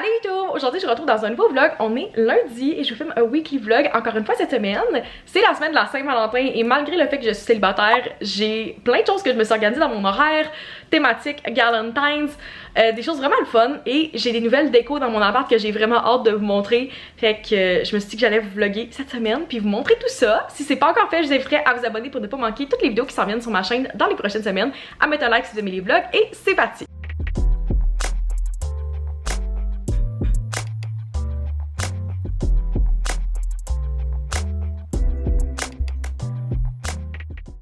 Salut YouTube! Aujourd'hui je retrouve dans un nouveau vlog. On est lundi et je vous filme un weekly vlog encore une fois cette semaine. C'est la semaine de la Saint-Valentin et malgré le fait que je suis célibataire, j'ai plein de choses que je me suis organisée dans mon horaire, thématique Galentine's, des choses vraiment le fun et j'ai des nouvelles décos dans mon appart que j'ai vraiment hâte de vous montrer. Fait que je me suis dit que j'allais vous vlogger cette semaine puis vous montrer tout ça. Si c'est pas encore fait, je vous inviterai à vous abonner pour ne pas manquer toutes les vidéos qui s'en viennent sur ma chaîne dans les prochaines semaines, à mettre un like si vous aimez les vlogs et c'est parti!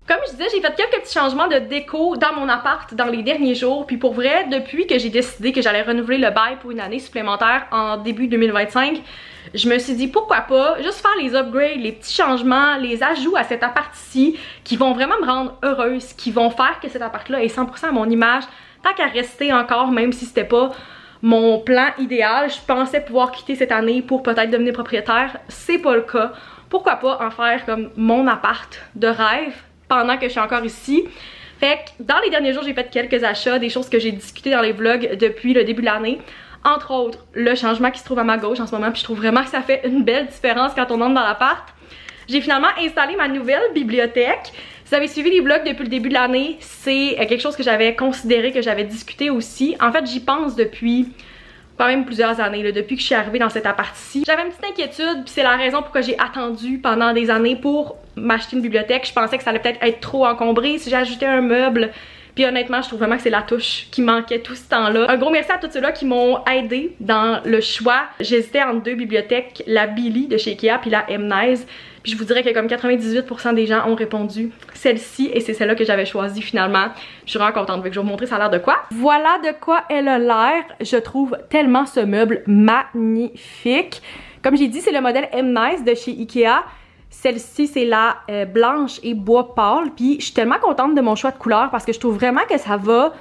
Comme je disais, j'ai fait quelques petits changements de déco dans mon appart dans les derniers jours. Puis pour vrai, depuis que j'ai décidé que j'allais renouveler le bail pour une année supplémentaire en début 2025, je me suis dit pourquoi pas juste faire les upgrades, les petits changements, les ajouts à cet appart-ci qui vont vraiment me rendre heureuse, qui vont faire que cet appart-là est 100% à mon image, tant qu'à rester encore, même si c'était pas mon plan idéal. Je pensais pouvoir quitter cette année pour peut-être devenir propriétaire. C'est pas le cas. Pourquoi pas en faire comme mon appart de rêve pendant que je suis encore ici. Fait que dans les derniers jours, j'ai fait quelques achats, des choses que j'ai discutées dans les vlogs depuis le début de l'année. Entre autres, le changement qui se trouve à ma gauche en ce moment, puis je trouve vraiment que ça fait une belle différence quand on entre dans l'appart. J'ai finalement installé ma nouvelle bibliothèque. Si vous avez suivi les vlogs depuis le début de l'année, c'est quelque chose que j'avais considéré, que j'avais discuté aussi. En fait, j'y pense depuis quand même plusieurs années, là, depuis que je suis arrivée dans cet appart-ci. J'avais une petite inquiétude, puis c'est la raison pourquoi j'ai attendu pendant des années pour m'acheter une bibliothèque. Je pensais que ça allait peut-être être trop encombré si j'ajoutais un meuble. Puis honnêtement, je trouve vraiment que c'est la touche qui manquait tout ce temps-là. Un gros merci à tous ceux-là qui m'ont aidé dans le choix. J'hésitais entre deux bibliothèques, la Billy de chez Ikea puis la Mnize. Puis je vous dirais que comme 98% des gens ont répondu celle-ci et c'est celle-là que j'avais choisie finalement. Je suis vraiment contente. Je vais vous montrer ça a l'air de quoi. Voilà de quoi elle a l'air. Je trouve tellement ce meuble magnifique. Comme j'ai dit, c'est le modèle Mnize de chez Ikea. Celle-ci, c'est la blanche et bois pâle. Puis je suis tellement contente de mon choix de couleur parce que je trouve vraiment que ça va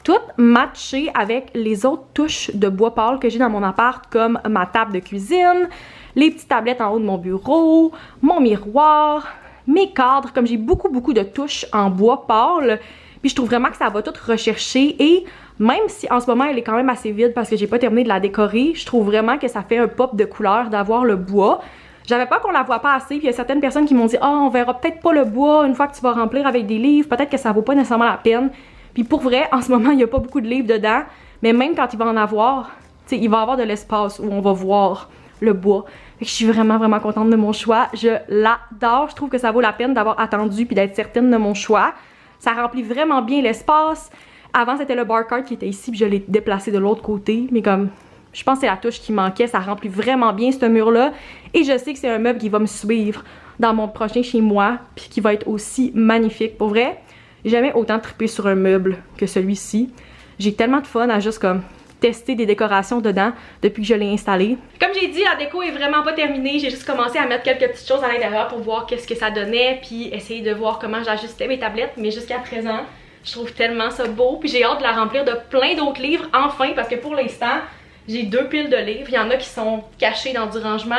tout matcher avec les autres touches de bois pâle que j'ai dans mon appart, comme ma table de cuisine, les petites tablettes en haut de mon bureau, mon miroir, mes cadres. Comme j'ai beaucoup de touches en bois pâle, puis je trouve vraiment que ça va tout rechercher. Et même si en ce moment elle est quand même assez vide parce que j'ai pas terminé de la décorer, je trouve vraiment que ça fait un pop de couleur d'avoir le bois. J'avais peur qu'on la voit pas assez, puis il y a certaines personnes qui m'ont dit « Ah, on verra peut-être pas le bois une fois que tu vas remplir avec des livres, peut-être que ça vaut pas nécessairement la peine. » Puis pour vrai, en ce moment, il y a pas beaucoup de livres dedans, mais même quand il va en avoir, tu sais, il va y avoir de l'espace où on va voir le bois. Fait que je suis vraiment contente de mon choix. Je l'adore, je trouve que ça vaut la peine d'avoir attendu puis d'être certaine de mon choix. Ça remplit vraiment bien l'espace. Avant, c'était le bar cart qui était ici, puis je l'ai déplacé de l'autre côté, mais comme... Je pense que c'est la touche qui manquait, ça remplit vraiment bien ce mur-là. Et je sais que c'est un meuble qui va me suivre dans mon prochain chez moi, puis qui va être aussi magnifique. Pour vrai, j'ai jamais autant trippé sur un meuble que celui-ci. J'ai tellement de fun à juste comme tester des décorations dedans depuis que je l'ai installé. Comme j'ai dit, la déco est vraiment pas terminée. J'ai juste commencé à mettre quelques petites choses à l'intérieur pour voir qu'est-ce que ça donnait, puis essayer de voir comment j'ajustais mes tablettes. Mais jusqu'à présent, je trouve tellement ça beau. Puis j'ai hâte de la remplir de plein d'autres livres, enfin, parce que pour l'instant, j'ai deux piles de livres. Il y en a qui sont cachés dans du rangement,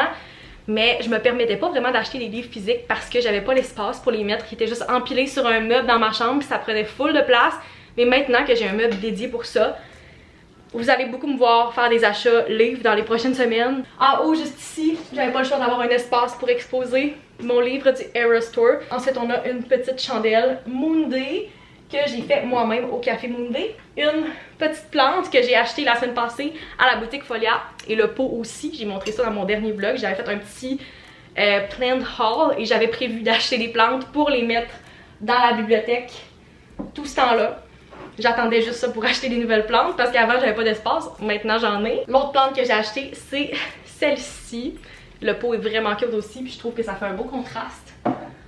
mais je me permettais pas vraiment d'acheter des livres physiques parce que j'avais pas l'espace pour les mettre, qui étaient juste empilés sur un meuble dans ma chambre, puis ça prenait full de place. Mais maintenant que j'ai un meuble dédié pour ça, vous allez beaucoup me voir faire des achats livres dans les prochaines semaines. En haut, juste ici, j'avais pas le choix d'avoir un espace pour exposer mon livre du Eras Tour. Ensuite, on a une petite chandelle Moonday que j'ai fait moi-même au Café Moonday. Une petite plante que j'ai achetée la semaine passée à la boutique Folia. Et le pot aussi, j'ai montré ça dans mon dernier vlog. J'avais fait un petit plant haul et j'avais prévu d'acheter des plantes pour les mettre dans la bibliothèque tout ce temps-là. J'attendais juste ça pour acheter des nouvelles plantes parce qu'avant j'avais pas d'espace, maintenant j'en ai. L'autre plante que j'ai achetée, c'est celle-ci. Le pot est vraiment cute aussi, puis je trouve que ça fait un beau contraste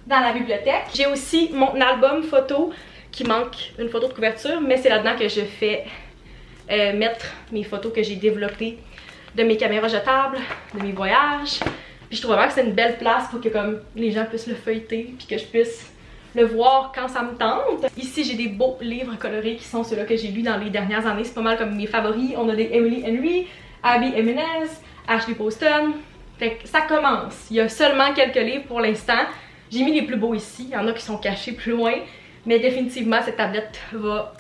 dans la bibliothèque. J'ai aussi mon album photo qui manque une photo de couverture, mais c'est là-dedans que je fais mettre mes photos que j'ai développées de mes caméras jetables, de mes voyages. Puis je trouve vraiment que c'est une belle place pour que comme les gens puissent le feuilleter, puis que je puisse le voir quand ça me tente. Ici, j'ai des beaux livres colorés qui sont ceux-là que j'ai lus dans les dernières années. C'est pas mal comme mes favoris. On a des Emily Henry, Abby Jimenez, Ashley Poston. Fait que ça commence. Il y a seulement quelques livres pour l'instant. J'ai mis les plus beaux ici. Il y en a qui sont cachés plus loin. Mais définitivement, cette tablette va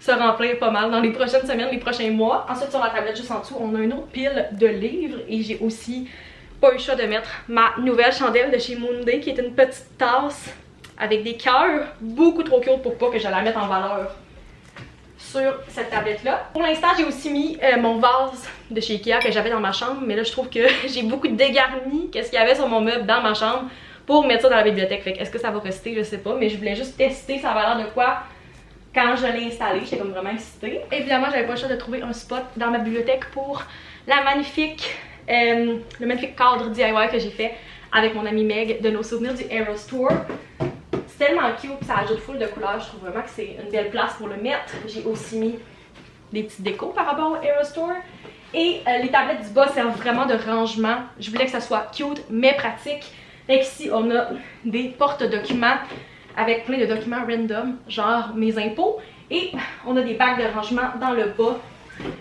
se remplir pas mal dans les prochaines semaines, les prochains mois. Ensuite, sur la tablette juste en dessous, on a une autre pile de livres et j'ai aussi pas eu le choix de mettre ma nouvelle chandelle de chez Moonday qui est une petite tasse avec des cœurs, beaucoup trop cute pour pas que je la mette en valeur sur cette tablette-là. Pour l'instant, j'ai aussi mis mon vase de chez Ikea que j'avais dans ma chambre, mais là, je trouve que j'ai beaucoup dégarni qu'est-ce qu'il y avait sur mon meuble dans ma chambre pour mettre ça dans la bibliothèque. Fait que est-ce que ça va rester? Je sais pas, mais je voulais juste tester ça va l'air de quoi quand je l'ai installé. J'étais comme vraiment excitée. Évidemment, j'avais pas le choix de trouver un spot dans ma bibliothèque pour le magnifique cadre DIY que j'ai fait avec mon amie Meg de nos souvenirs du Eras Tour. C'est tellement cute, ça ajoute full de couleurs, je trouve vraiment que c'est une belle place pour le mettre. J'ai aussi mis des petites décos par rapport au Eras Tour. Et les tablettes du bas servent vraiment de rangement. Je voulais que ça soit cute mais pratique. Fait qu'ici on a des porte-documents avec plein de documents random, genre mes impôts. Et on a des bacs de rangement dans le bas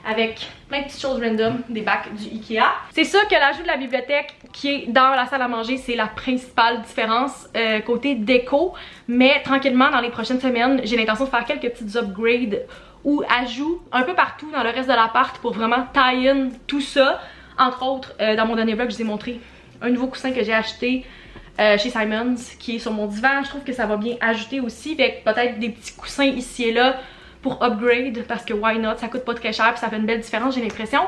avec plein de petites choses random, des bacs du Ikea. C'est sûr que l'ajout de la bibliothèque qui est dans la salle à manger, c'est la principale différence côté déco. Mais tranquillement, dans les prochaines semaines, j'ai l'intention de faire quelques petites upgrades ou ajouts un peu partout dans le reste de l'appart pour vraiment tie-in tout ça. Entre autres, dans mon dernier vlog, je vous ai montré un nouveau coussin que j'ai acheté chez Simons qui est sur mon divan. Je trouve que ça va bien ajouter aussi, avec peut-être des petits coussins ici et là pour upgrade parce que why not, ça coûte pas très cher puis ça fait une belle différence, j'ai l'impression.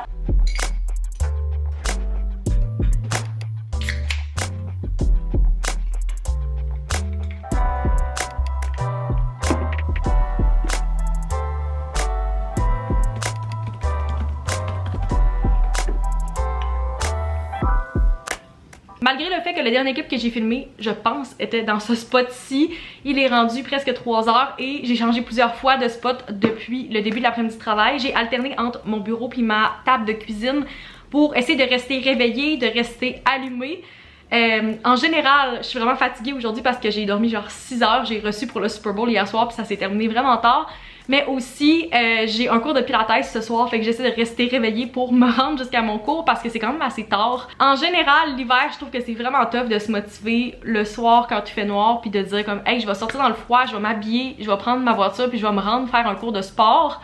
Malgré le fait que le dernier clip que j'ai filmé, je pense, était dans ce spot-ci, il est rendu presque 3 heures et j'ai changé plusieurs fois de spot depuis le début de l'après-midi de travail. J'ai alterné entre mon bureau puis ma table de cuisine pour essayer de rester réveillée, de rester allumée. En général, je suis vraiment fatiguée aujourd'hui parce que j'ai dormi genre 6 heures. J'ai reçu pour le Super Bowl hier soir puis ça s'est terminé vraiment tard. Mais aussi, j'ai un cours de pilates ce soir, fait que j'essaie de rester réveillée pour me rendre jusqu'à mon cours parce que c'est quand même assez tard. En général, l'hiver, je trouve que c'est vraiment tough de se motiver le soir quand il fait noir puis de dire comme « Hey, je vais sortir dans le froid, je vais m'habiller, je vais prendre ma voiture puis je vais me rendre faire un cours de sport. »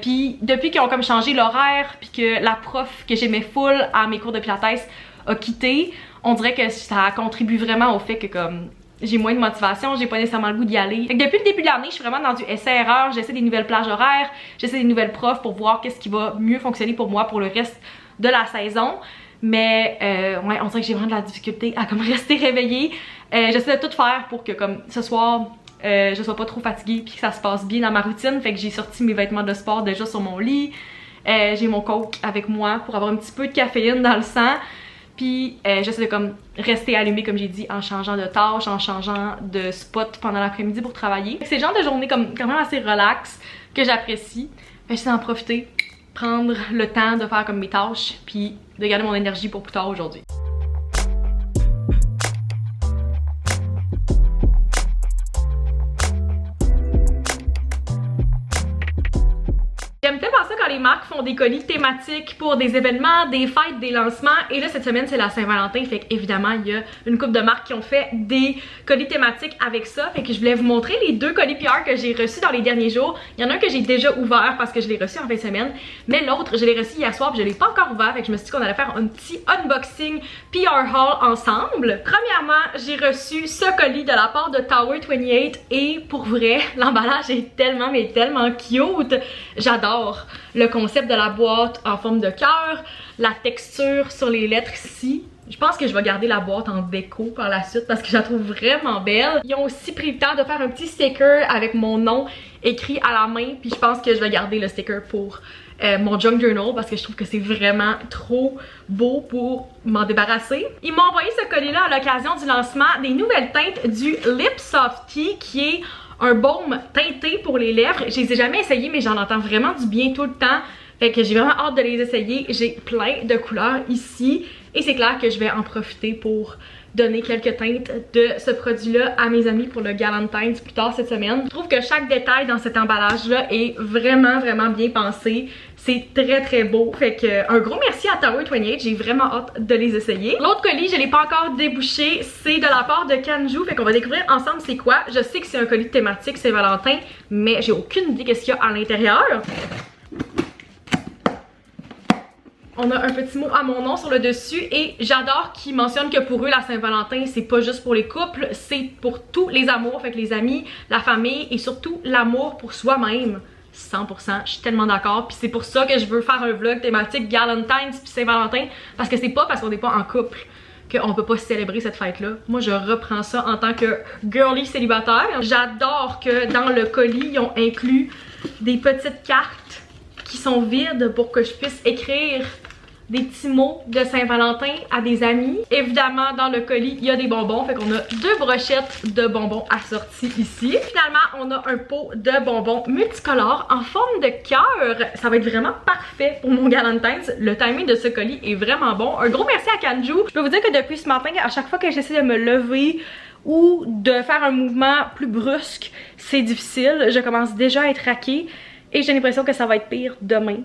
Puis depuis qu'ils ont comme changé l'horaire puis que la prof que j'aimais full à mes cours de pilates a quitté, on dirait que ça contribue vraiment au fait que comme j'ai moins de motivation, j'ai pas nécessairement le goût d'y aller. Fait que depuis le début de l'année, je suis vraiment dans du essai-erreur, j'essaie des nouvelles plages horaires, j'essaie des nouvelles profs pour voir qu'est-ce qui va mieux fonctionner pour moi pour le reste de la saison. Mais ouais, on dirait que j'ai vraiment de la difficulté à comme rester réveillée. J'essaie de tout faire pour que comme ce soir, je sois pas trop fatiguée puis que ça se passe bien dans ma routine. Fait que j'ai sorti mes vêtements de sport déjà sur mon lit. J'ai mon coke avec moi pour avoir un petit peu de caféine dans le sang. Puis j'essaie de comme rester allumée comme j'ai dit en changeant de tâche, en changeant de spot pendant l'après-midi pour travailler. C'est le genre de journée comme quand même assez relax que j'apprécie. J'essaie d'en profiter, prendre le temps de faire comme mes tâches puis de garder mon énergie pour plus tard aujourd'hui. J'aime tellement ça quand les marques font des colis thématiques pour des événements, des fêtes, des lancements. Et là, cette semaine, c'est la Saint-Valentin. Fait qu'évidemment, il y a une couple de marques qui ont fait des colis thématiques avec ça. Fait que je voulais vous montrer les 2 colis PR que j'ai reçus dans les derniers jours. Il y en a un que j'ai déjà ouvert parce que je l'ai reçu en fin de semaine. Mais l'autre, je l'ai reçu hier soir et je l'ai pas encore ouvert. Fait que je me suis dit qu'on allait faire un petit unboxing PR haul ensemble. Premièrement, j'ai reçu ce colis de la part de Tower 28. Et pour vrai, l'emballage est tellement, mais tellement cute. J'adore le concept de la boîte en forme de cœur, la texture sur les lettres ici. Je pense que je vais garder la boîte en déco par la suite parce que je la trouve vraiment belle. Ils ont aussi pris le temps de faire un petit sticker avec mon nom écrit à la main. Puis je pense que je vais garder le sticker pour mon junk journal parce que je trouve que c'est vraiment trop beau pour m'en débarrasser. Ils m'ont envoyé ce colis-là à l'occasion du lancement des nouvelles teintes du Lip Softy qui est un baume teinté pour les lèvres. Je les ai jamais essayés mais j'en entends vraiment du bien tout le temps. Fait que j'ai vraiment hâte de les essayer. J'ai plein de couleurs ici et c'est clair que je vais en profiter pour donner quelques teintes de ce produit-là à mes amis pour le Galentine's plus tard cette semaine. Je trouve que chaque détail dans cet emballage-là est vraiment bien pensé. C'est très beau. Fait que un gros merci à Tower 28. J'ai vraiment hâte de les essayer. L'autre colis, je l'ai pas encore débouché. C'est de la part de Kanju. Fait qu'on va découvrir ensemble c'est quoi. Je sais que c'est un colis thématique Saint-Valentin, mais j'ai aucune idée qu'est-ce qu'il y a à l'intérieur. On a un petit mot à mon nom sur le dessus et j'adore qu'ils mentionnent que pour eux la Saint-Valentin c'est pas juste pour les couples, c'est pour tous les amours, fait que les amis, la famille et surtout l'amour pour soi-même. 100%, je suis tellement d'accord, puis c'est pour ça que je veux faire un vlog thématique Galentine's puis Saint-Valentin, parce que c'est pas parce qu'on n'est pas en couple qu'on peut pas célébrer cette fête-là. Moi, je reprends ça en tant que girly célibataire. J'adore que dans le colis, ils ont inclus des petites cartes qui sont vides pour que je puisse écrire des petits mots de Saint-Valentin à des amis. Évidemment, dans le colis, il y a des bonbons. Fait qu'on a 2 brochettes de bonbons assorties ici. Finalement, on a un pot de bonbons multicolores en forme de cœur. Ça va être vraiment parfait pour mon Galentine's. Le timing de ce colis est vraiment bon. Un gros merci à Kanju. Je peux vous dire que depuis ce matin, à chaque fois que j'essaie de me lever ou de faire un mouvement plus brusque, c'est difficile. Je commence déjà à être raquée et j'ai l'impression que ça va être pire demain.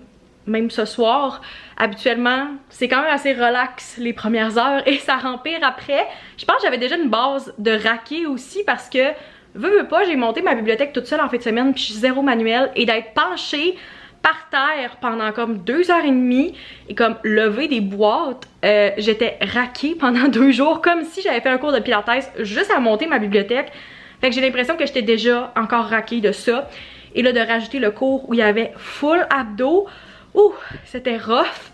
Même ce soir, habituellement, c'est quand même assez relax les premières heures et ça rend pire après. Je pense que j'avais déjà une base de raquer aussi parce que, veux pas, j'ai monté ma bibliothèque toute seule en fin de semaine puis je suis zéro manuel et d'être penchée par terre pendant comme 2h30 et comme lever des boîtes, j'étais raquée pendant 2 jours comme si j'avais fait un cours de pilates juste à monter ma bibliothèque. Fait que j'ai l'impression que j'étais déjà encore raquée de ça. Et là, de rajouter le cours où il y avait full abdos, ouh, c'était rough.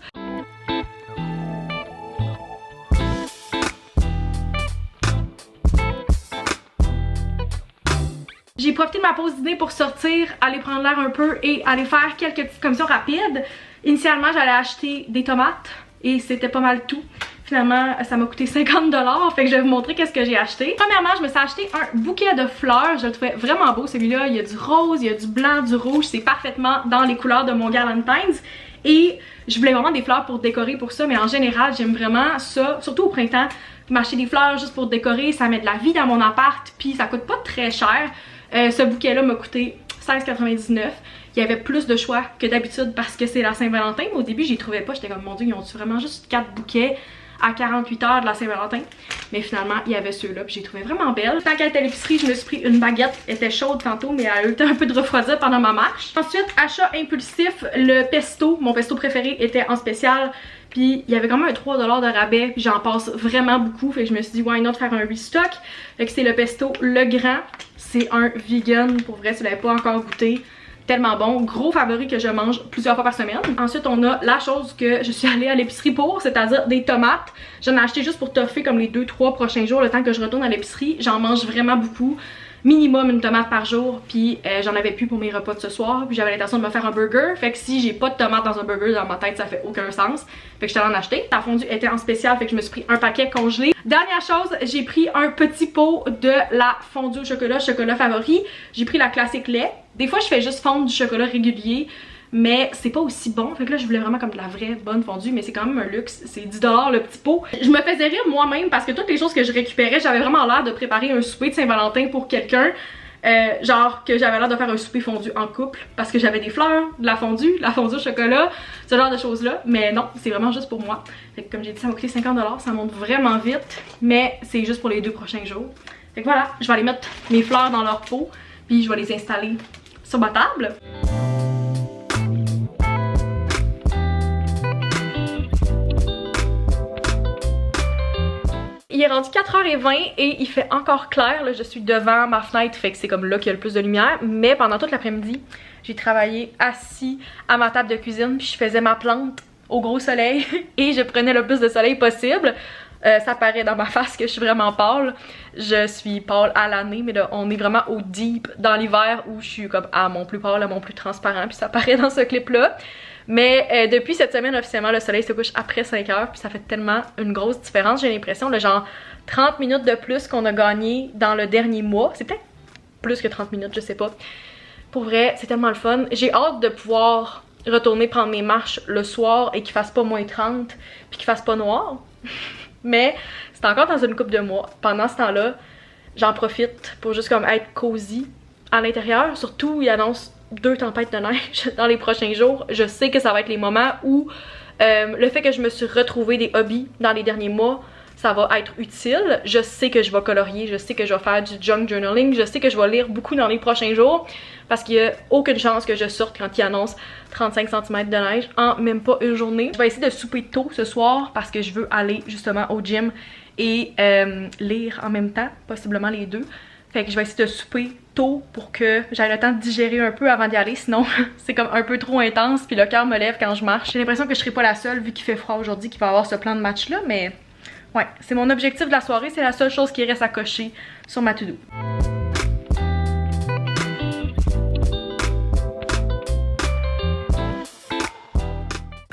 J'ai profité de ma pause dîner pour sortir, aller prendre l'air un peu et aller faire quelques petites commissions rapides. Initialement, j'allais acheter des tomates et c'était pas mal tout. Finalement, ça m'a coûté 50$, fait que je vais vous montrer qu'est-ce que j'ai acheté. Premièrement, je me suis acheté un bouquet de fleurs. Je le trouvais vraiment beau, celui-là. Il y a du rose, il y a du blanc, du rouge. C'est parfaitement dans les couleurs de mon Galentine's. Et je voulais vraiment des fleurs pour décorer pour ça, mais en général, j'aime vraiment ça, surtout au printemps. M'acheter des fleurs juste pour décorer, ça met de la vie dans mon appart, puis ça coûte pas très cher. Ce bouquet-là m'a coûté 16,99$. Il y avait plus de choix que d'habitude parce que c'est la Saint-Valentin. Au début, j'y trouvais pas. J'étais comme, mon Dieu, ils ont-tu vraiment juste 4 bouquets à 48 heures de la Saint-Valentin? Mais finalement, il y avait ceux-là, puis j'ai trouvé vraiment belle. Tant qu'elle était à l'épicerie, je me suis pris une baguette. Elle était chaude tantôt, mais elle a eu un peu de refroidir pendant ma marche. Ensuite, achat impulsif, le pesto. Mon pesto préféré était en spécial. Puis il y avait quand même un 3$ de rabais, puis j'en passe vraiment beaucoup. Fait que je me suis dit, why not faire un restock? Fait que c'est le pesto Le Grand. C'est un vegan, pour vrai, si vous l'avez pas encore goûté. Tellement bon, gros favori que je mange plusieurs fois par semaine. Ensuite, on a la chose que je suis allée à l'épicerie pour, c'est-à-dire des tomates. J'en ai acheté juste pour toffer comme les 2-3 prochains jours, le temps que je retourne à l'épicerie. J'en mange vraiment beaucoup. Minimum une tomate par jour, puis j'en avais plus pour mes repas de ce soir, puis j'avais l'intention de me faire un burger. Fait que si j'ai pas de tomates dans un burger, dans ma tête, ça fait aucun sens. Fait que je suis allée en acheter. La fondue était en spécial, fait que je me suis pris un paquet congelé. Dernière chose, j'ai pris un petit pot de la fondue au chocolat favori. J'ai pris la classique lait. Des fois, je fais juste fondre du chocolat régulier, mais c'est pas aussi bon. Fait que là, je voulais vraiment comme de la vraie bonne fondue, mais c'est quand même un luxe. C'est 10$ le petit pot. Je me faisais rire moi-même parce que toutes les choses que je récupérais, j'avais vraiment l'air de préparer un souper de Saint-Valentin pour quelqu'un. Genre que j'avais l'air de faire un souper fondu en couple parce que j'avais des fleurs, de la fondue au chocolat, ce genre de choses là. Mais non, c'est vraiment juste pour moi. Fait que comme j'ai dit, ça m'a coûté 50$, ça monte vraiment vite, mais c'est juste pour les 2 prochains jours. Fait que voilà, je vais aller mettre mes fleurs dans leur pot, puis je vais les installer sur ma table. Il est rendu 4h20 et il fait encore clair. Là, je suis devant ma fenêtre, fait que c'est comme là qu'il y a le plus de lumière. Mais pendant toute l'après-midi, j'ai travaillé assis à ma table de cuisine, puis je faisais ma plante au gros soleil et je prenais le plus de soleil possible. Ça paraît dans ma face que je suis vraiment pâle. Je suis pâle à l'année, mais là on est vraiment au deep dans l'hiver où je suis comme à mon plus pâle, à mon plus transparent, puis ça paraît dans ce clip là. Mais depuis cette semaine officiellement le soleil se couche après 5h, puis ça fait tellement une grosse différence. J'ai l'impression le genre 30 minutes de plus qu'on a gagné dans le dernier mois. C'est peut-être plus que 30 minutes, je sais pas. Pour vrai, c'est tellement le fun. J'ai hâte de pouvoir retourner prendre mes marches le soir et qu'il fasse pas moins 30 puis qu'il fasse pas noir. Mais c'est encore dans une couple de mois. Pendant ce temps-là, j'en profite pour juste comme être cosy à l'intérieur. Surtout, il annonce 2 tempêtes de neige dans les prochains jours. Je sais que ça va être les moments où le fait que je me suis retrouvée des hobbies dans les derniers mois, ça va être utile. Je sais que je vais colorier, je sais que je vais faire du junk journaling, je sais que je vais lire beaucoup dans les prochains jours parce qu'il n'y a aucune chance que je sorte quand il annonce 35 cm de neige en même pas une journée. Je vais essayer de souper tôt ce soir parce que je veux aller justement au gym et lire en même temps, possiblement les deux. Fait que je vais essayer de souper tôt pour que j'aie le temps de digérer un peu avant d'y aller, sinon c'est comme un peu trop intense puis le cœur me lève quand je marche. J'ai l'impression que je serai pas la seule vu qu'il fait froid aujourd'hui qui va avoir ce plan de match là, mais ouais, c'est mon objectif de la soirée, c'est la seule chose qui reste à cocher sur ma to-do.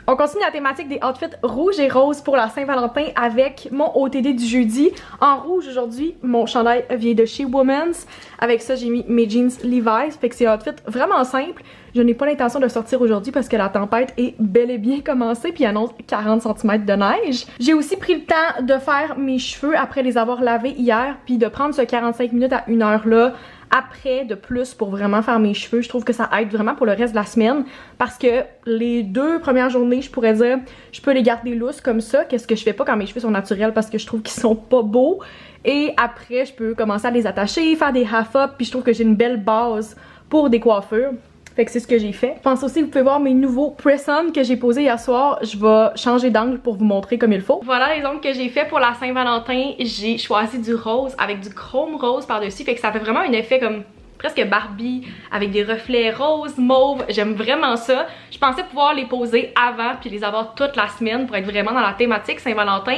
On continue la thématique des outfits rouges et roses pour la Saint-Valentin avec mon OTD du jeudi. En rouge aujourd'hui, mon chandail vient de chez Women's. Avec ça, j'ai mis mes jeans Levi's. Fait que c'est un outfit vraiment simple. Je n'ai pas l'intention de sortir aujourd'hui parce que la tempête est bel et bien commencée puis annonce 40 cm de neige. J'ai aussi pris le temps de faire mes cheveux après les avoir lavés hier puis de prendre ce 45 minutes à 1 heure là après de plus pour vraiment faire mes cheveux. Je trouve que ça aide vraiment pour le reste de la semaine parce que les 2 premières journées, je pourrais dire, je peux les garder lousses comme ça, qu'est-ce que je fais pas quand mes cheveux sont naturels parce que je trouve qu'ils sont pas beaux. Et après, je peux commencer à les attacher, faire des half-up, puis je trouve que j'ai une belle base pour des coiffures. Fait que c'est ce que j'ai fait. Je pense aussi que vous pouvez voir mes nouveaux press-on que j'ai posés hier soir. Je vais changer d'angle pour vous montrer comme il faut. Voilà les ongles que j'ai fait pour la Saint-Valentin. J'ai choisi du rose avec du chrome rose par-dessus. Fait que ça fait vraiment un effet comme presque Barbie avec des reflets rose, mauve. J'aime vraiment ça. Je pensais pouvoir les poser avant puis les avoir toute la semaine pour être vraiment dans la thématique Saint-Valentin.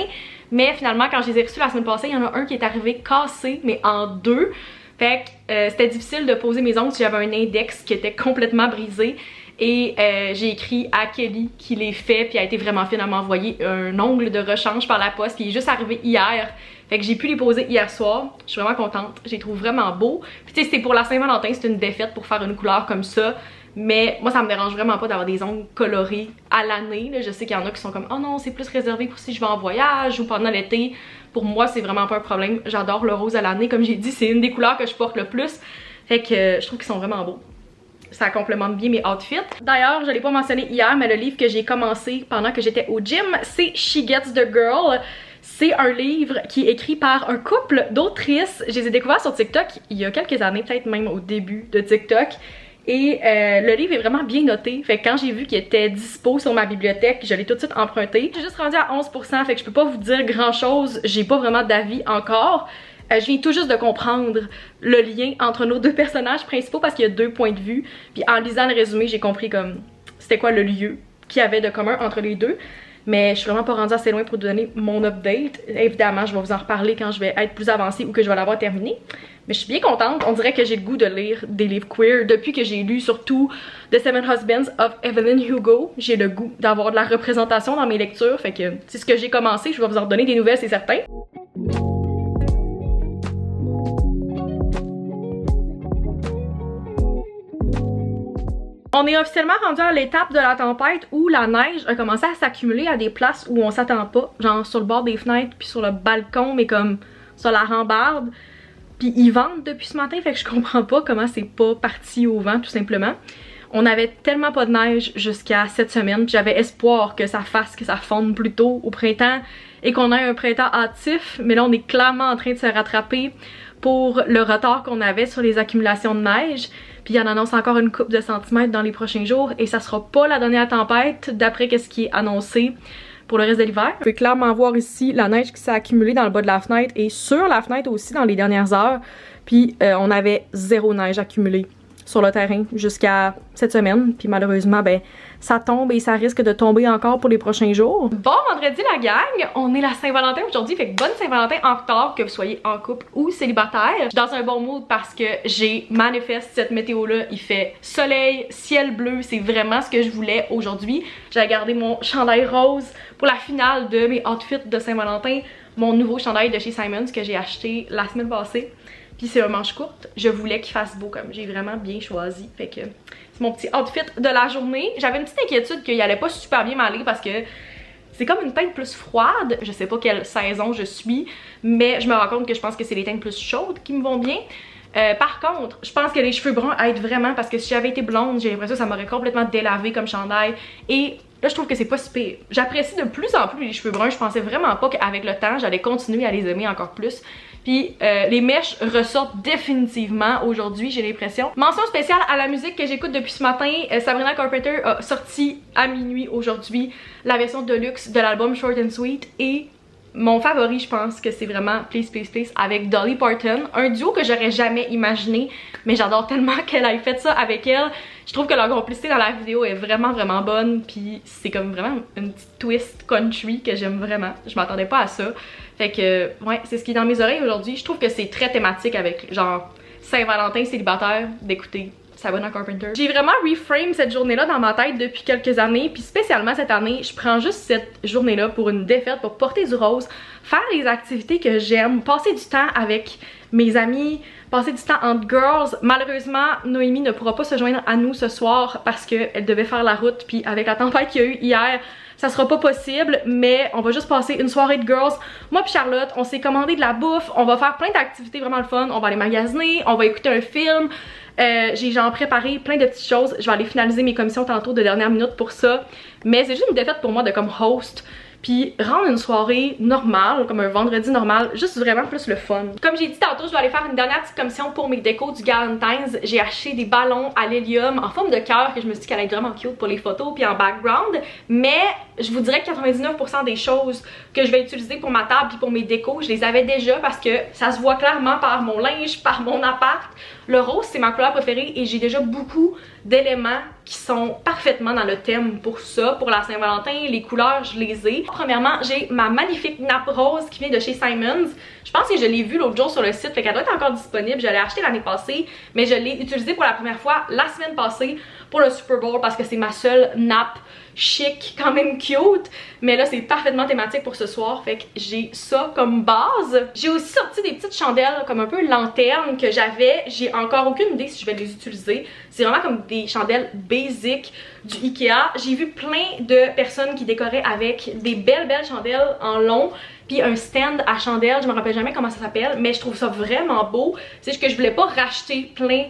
Mais finalement, quand je les ai reçus la semaine passée, il y en a un qui est arrivé cassé, mais en 2. Fait que c'était difficile de poser mes ongles si j'avais un index qui était complètement brisé. Et j'ai écrit à Kelly qui les fait, puis a été vraiment fine à m'envoyer un ongle de rechange par la poste qui est juste arrivé hier. Fait que j'ai pu les poser hier soir. Je suis vraiment contente. Je les trouve vraiment beaux. Puis tu sais, c'est pour la Saint-Valentin, c'est une défaite pour faire une couleur comme ça. Mais moi, ça me dérange vraiment pas d'avoir des ongles colorés à l'année. Je sais qu'il y en a qui sont comme « Oh non, c'est plus réservé pour si je vais en voyage ou pendant l'été. » Pour moi, c'est vraiment pas un problème. J'adore le rose à l'année. Comme j'ai dit, c'est une des couleurs que je porte le plus. Fait que je trouve qu'ils sont vraiment beaux. Ça complémente bien mes outfits. D'ailleurs, je l'ai pas mentionné hier, mais le livre que j'ai commencé pendant que j'étais au gym, c'est She Gets the Girl. C'est un livre qui est écrit par un couple d'autrices. Je les ai découverts sur TikTok il y a quelques années, peut-être même au début de TikTok. Et le livre est vraiment bien noté. Fait que quand j'ai vu qu'il était dispo sur ma bibliothèque, je l'ai tout de suite emprunté. J'ai juste rendu à 11%, fait que je peux pas vous dire grand chose. J'ai pas vraiment d'avis encore. Je viens tout juste de comprendre le lien entre nos 2 personnages principaux parce qu'il y a 2 points de vue. Puis en lisant le résumé, j'ai compris comme c'était quoi le lieu qu'il y avait de commun entre les deux. Mais je suis vraiment pas rendue assez loin pour vous donner mon update. Évidemment, je vais vous en reparler quand je vais être plus avancée ou que je vais l'avoir terminé. Mais je suis bien contente. On dirait que j'ai le goût de lire des livres queer. Depuis que j'ai lu surtout The Seven Husbands of Evelyn Hugo, j'ai le goût d'avoir de la représentation dans mes lectures. Fait que c'est ce que j'ai commencé. Je vais vous en redonner des nouvelles, c'est certain. On est officiellement rendu à l'étape de la tempête où la neige a commencé à s'accumuler à des places où on s'attend pas. Genre sur le bord des fenêtres puis sur le balcon, mais comme sur la rambarde. Puis ils vendent depuis ce matin, fait que je comprends pas comment c'est pas parti au vent tout simplement. On avait tellement pas de neige jusqu'à cette semaine, puis j'avais espoir que ça fonde plus tôt au printemps et qu'on ait un printemps hâtif. Mais là on est clairement en train de se rattraper pour le retard qu'on avait sur les accumulations de neige. Puis il y en annonce encore une couple de centimètres dans les prochains jours et ça sera pas la dernière tempête d'après ce qui est annoncé pour le reste de l'hiver. Vous pouvez clairement voir ici la neige qui s'est accumulée dans le bas de la fenêtre et sur la fenêtre aussi dans les dernières heures. Puis on avait 0 neige accumulée sur le terrain jusqu'à cette semaine. Puis malheureusement, ben ça tombe et ça risque de tomber encore pour les prochains jours. Bon vendredi la gang, on est la Saint-Valentin aujourd'hui, fait que bonne Saint-Valentin en retard que vous soyez en couple ou célibataire. Je suis dans un bon mood parce que j'ai manifesté cette météo-là. Il fait soleil, ciel bleu, c'est vraiment ce que je voulais aujourd'hui. J'ai gardé mon chandail rose pour la finale de mes outfits de Saint-Valentin. Mon nouveau chandail de chez Simons que j'ai acheté la semaine passée. Puis c'est un manche courte, je voulais qu'il fasse beau comme j'ai vraiment bien choisi. Fait que c'est mon petit outfit de la journée. J'avais une petite inquiétude qu'il allait pas super bien m'aller parce que tu C'est comme une teinte plus froide, je sais pas quelle saison je suis, mais je me rends compte que je pense que c'est les teintes plus chaudes qui me vont bien. Par contre, je pense que les cheveux bruns aident vraiment parce que si j'avais été blonde, j'ai l'impression que ça m'aurait complètement délavé comme chandail. Et là, je trouve que c'est pas si pire. J'apprécie de plus en plus les cheveux bruns. Je pensais vraiment pas qu'avec le temps, j'allais continuer à les aimer encore plus. Puis les mèches ressortent définitivement aujourd'hui, j'ai l'impression. Mention spéciale à la musique que j'écoute depuis ce matin. Sabrina Carpenter a sorti à minuit aujourd'hui la version deluxe de l'album Short and Sweet. Et mon favori, je pense que c'est vraiment Please Please Please avec Dolly Parton. Un duo que j'aurais jamais imaginé, mais j'adore tellement qu'elle ait fait ça avec elle. Je trouve que leur complicité dans la vidéo est vraiment bonne, puis c'est comme vraiment une petite twist country que j'aime vraiment. Je m'attendais pas à ça. Fait que, ouais, c'est ce qui est dans mes oreilles aujourd'hui. Je trouve que c'est très thématique avec, genre, Saint-Valentin célibataire, d'écouter Sabrina Carpenter. J'ai vraiment reframe cette journée-là dans ma tête depuis quelques années, puis spécialement cette année, je prends juste cette journée-là pour une défaite, pour porter du rose, faire les activités que j'aime, passer du temps avec mes amis, passer du temps entre girls. Malheureusement, Noémie ne pourra pas se joindre à nous ce soir parce qu'elle devait faire la route, puis avec la tempête qu'il y a eu hier, ça sera pas possible, mais on va juste passer une soirée de girls. Moi puis Charlotte, on s'est commandé de la bouffe, on va faire plein d'activités vraiment le fun, on va aller magasiner, on va écouter un film. J'ai genre préparé plein de petites choses, je vais aller finaliser mes commissions tantôt de dernière minute pour ça. Mais c'est juste une défaite pour moi de comme host, puis rendre une soirée normale, comme un vendredi normal, juste vraiment plus le fun. Comme j'ai dit tantôt, je vais aller faire une dernière petite commission pour mes décos du Galentine's. J'ai acheté des ballons à l'hélium en forme de cœur que je me suis dit qu'elle allait être vraiment cute pour les photos puis en background. Mais je vous dirais que 99% des choses que je vais utiliser pour ma table puis pour mes décos, je les avais déjà parce que ça se voit clairement par mon linge, par mon appart. Le rose, c'est ma couleur préférée et j'ai déjà beaucoup d'éléments qui sont parfaitement dans le thème pour ça, pour la Saint-Valentin. Les couleurs, je les ai. Premièrement, j'ai ma magnifique nappe rose qui vient de chez Simons. Je pense que je l'ai vue l'autre jour sur le site, fait qu'elle doit être encore disponible. Je l'ai achetée l'année passée, mais je l'ai utilisée pour la première fois la semaine passée pour le Super Bowl parce que c'est ma seule nappe chic, quand même cute, mais là c'est parfaitement thématique pour ce soir, fait que j'ai ça comme base. J'ai aussi sorti des petites chandelles comme un peu lanternes que j'avais, j'ai encore aucune idée si je vais les utiliser. C'est vraiment comme des chandelles basic du Ikea. J'ai vu plein de personnes qui décoraient avec des belles chandelles en long puis un stand à chandelles, je me rappelle jamais comment ça s'appelle, mais je trouve ça vraiment beau. C'est juste que je voulais pas racheter plein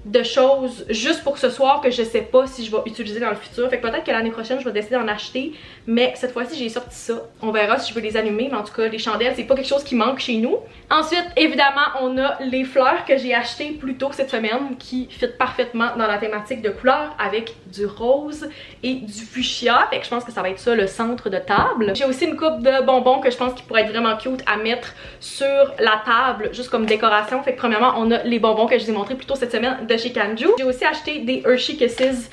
de choses juste pour ce soir que je sais pas si je vais utiliser dans le futur. Fait que peut-être que l'année prochaine je vais décider d'en acheter, mais cette fois-ci j'ai sorti ça. On verra si je veux les allumer, mais en tout cas les chandelles c'est pas quelque chose qui manque chez nous. Ensuite évidemment on a les fleurs que j'ai achetées plus tôt cette semaine qui fit parfaitement dans la thématique de couleurs avec du rose et du fuchsia. Fait que je pense que ça va être ça le centre de table. J'ai aussi une coupe de bonbons que je pense qui pourrait être vraiment cute à mettre sur la table juste comme décoration. Fait que premièrement on a les bonbons que je vous ai montré plus tôt cette semaine de chez Kanju. J'ai aussi acheté des Hershey Kisses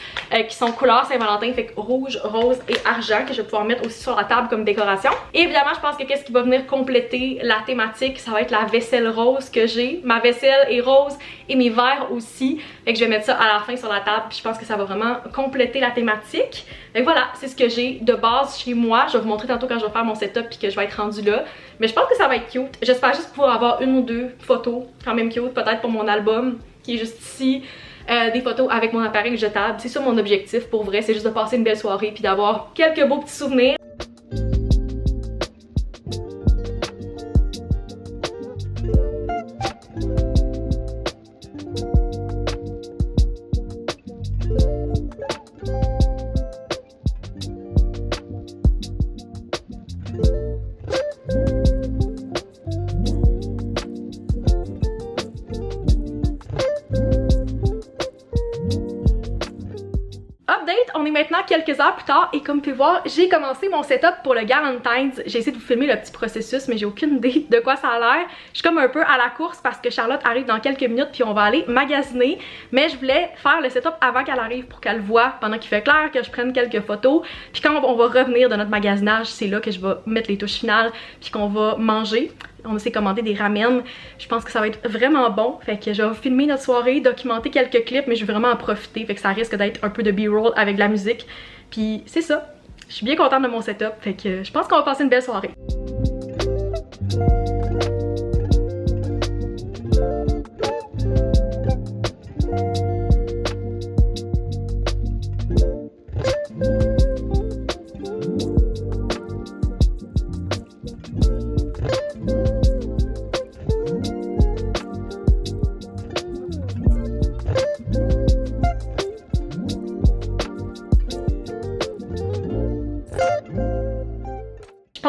qui sont couleur Saint-Valentin, fait que rouge, rose et argent que je vais pouvoir mettre aussi sur la table comme décoration. Et évidemment je pense que qu'est-ce qui va venir compléter la thématique, ça va être la vaisselle rose que j'ai. Ma vaisselle est rose et mes verres aussi, fait que je vais mettre ça à la fin sur la table, puis je pense que ça va vraiment compléter la thématique. Fait que voilà, c'est ce que j'ai de base chez moi. Je vais vous montrer tantôt quand je vais faire mon setup puis que je vais être rendue là. Mais je pense que ça va être cute. J'espère juste pouvoir avoir une ou deux photos quand même cute, peut-être pour mon album qui est juste ici. Des photos avec mon appareil jetable. C'est ça mon objectif pour vrai, c'est juste de passer une belle soirée puis d'avoir quelques beaux petits souvenirs. On est maintenant quelques heures plus tard et comme vous pouvez voir, j'ai commencé mon setup pour le Galentine's. J'ai essayé de vous filmer le petit processus mais j'ai aucune idée de quoi ça a l'air. Je suis comme un peu à la course parce que Charlotte arrive dans quelques minutes puis on va aller magasiner. Mais je voulais faire le setup avant qu'elle arrive pour qu'elle voit pendant qu'il fait clair, que je prenne quelques photos. Puis quand on va revenir de notre magasinage, c'est là que je vais mettre les touches finales puis qu'on va manger. On s'est commandé des ramen, je pense que ça va être vraiment bon, fait que je vais filmer notre soirée, documenter quelques clips, mais je vais vraiment en profiter, fait que ça risque d'être un peu de b-roll avec de la musique, puis c'est ça, je suis bien contente de mon setup, fait que je pense qu'on va passer une belle soirée.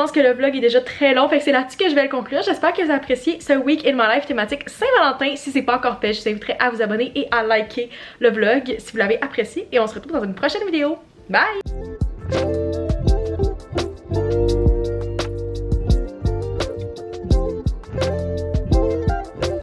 pense que le vlog est déjà très long, fait que c'est là-dessus que je vais le conclure. J'espère que vous appréciez ce week in my life thématique Saint-Valentin. Si c'est pas encore fait, je vous inviterai à vous abonner et à liker le vlog si vous l'avez apprécié. Et on se retrouve dans une prochaine vidéo. Bye!